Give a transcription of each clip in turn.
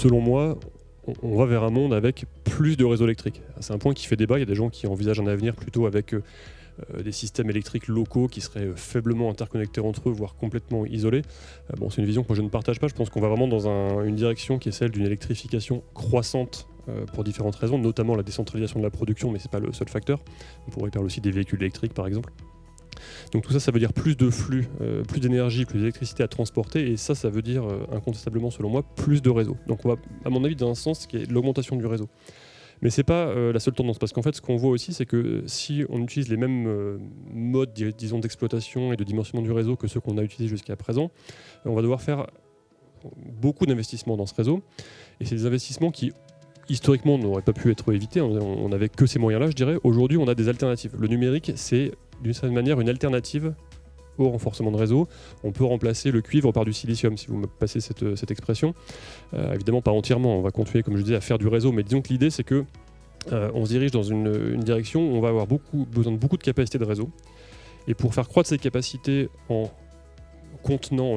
selon moi, on va vers un monde avec plus de réseaux électriques. C'est un point qui fait débat. Il y a des gens qui envisagent un avenir plutôt avec des systèmes électriques locaux qui seraient faiblement interconnectés entre eux, voire complètement isolés. C'est une vision que moi je ne partage pas. Je pense qu'on va vraiment dans une direction qui est celle d'une électrification croissante pour différentes raisons, notamment la décentralisation de la production, mais ce n'est pas le seul facteur. On pourrait parler aussi des véhicules électriques, par exemple. Donc tout ça, ça veut dire plus de flux, plus d'énergie, plus d'électricité à transporter, et ça veut dire incontestablement, selon moi, plus de réseaux. Donc on va, à mon avis, dans un sens qui est l'augmentation du réseau. Mais ce n'est pas la seule tendance, parce qu'en fait, ce qu'on voit aussi, c'est que si on utilise les mêmes modes, disons, d'exploitation et de dimensionnement du réseau que ceux qu'on a utilisés jusqu'à présent, on va devoir faire beaucoup d'investissements dans ce réseau, et c'est des investissements qui, historiquement, n'auraient pas pu être évités. On n'avait que ces moyens-là, je dirais. Aujourd'hui, on a des alternatives. Le numérique, c'est d'une certaine manière une alternative au renforcement de réseau. On peut remplacer le cuivre par du silicium, si vous me passez cette expression. Évidemment, pas entièrement. On va continuer, comme je disais, à faire du réseau. Mais disons que l'idée, c'est que on se dirige dans une direction où on va avoir besoin de beaucoup de capacités de réseau. Et pour faire croître ces capacités en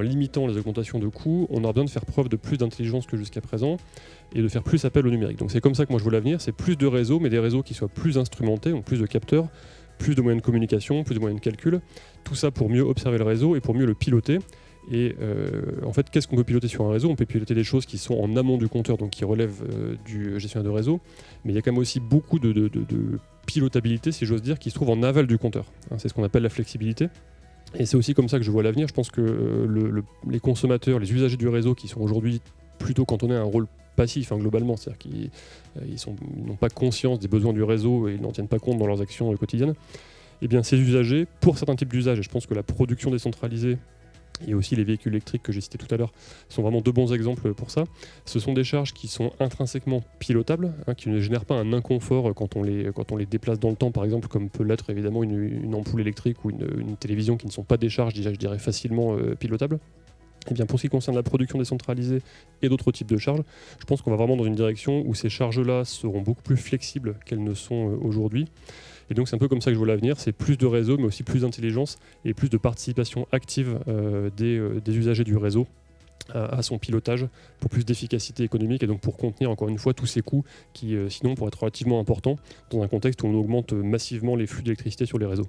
limitant les augmentations de coûts, on aura besoin de faire preuve de plus d'intelligence que jusqu'à présent et de faire plus appel au numérique. Donc c'est comme ça que moi je vois l'avenir, c'est plus de réseaux, mais des réseaux qui soient plus instrumentés, donc plus de capteurs, plus de moyens de communication, plus de moyens de calcul, tout ça pour mieux observer le réseau et pour mieux le piloter. Et en fait, qu'est-ce qu'on peut piloter sur un réseau ? On peut piloter des choses qui sont en amont du compteur, donc qui relèvent du gestionnaire de réseau, mais il y a quand même aussi beaucoup de pilotabilité, si j'ose dire, qui se trouve en aval du compteur. C'est ce qu'on appelle la flexibilité. Et c'est aussi comme ça que je vois l'avenir. Je pense que les consommateurs, les usagers du réseau qui sont aujourd'hui plutôt cantonnés à un rôle passif globalement, c'est-à-dire qu'ils n'ont pas conscience des besoins du réseau et ils n'en tiennent pas compte dans leurs actions quotidiennes, eh bien ces usagers, pour certains types d'usages, et je pense que la production décentralisée et aussi les véhicules électriques que j'ai cités tout à l'heure sont vraiment deux bons exemples pour ça. Ce sont des charges qui sont intrinsèquement pilotables, qui ne génèrent pas un inconfort quand on les déplace dans le temps, par exemple, comme peut l'être évidemment une ampoule électrique ou une télévision, qui ne sont pas des charges, je dirais, facilement pilotables. Et bien pour ce qui concerne la production décentralisée et d'autres types de charges, je pense qu'on va vraiment dans une direction où ces charges-là seront beaucoup plus flexibles qu'elles ne sont aujourd'hui. Et donc c'est un peu comme ça que je vois l'avenir, c'est plus de réseau, mais aussi plus d'intelligence et plus de participation active des usagers du réseau à son pilotage pour plus d'efficacité économique et donc pour contenir encore une fois tous ces coûts qui sinon pourraient être relativement importants dans un contexte où on augmente massivement les flux d'électricité sur les réseaux.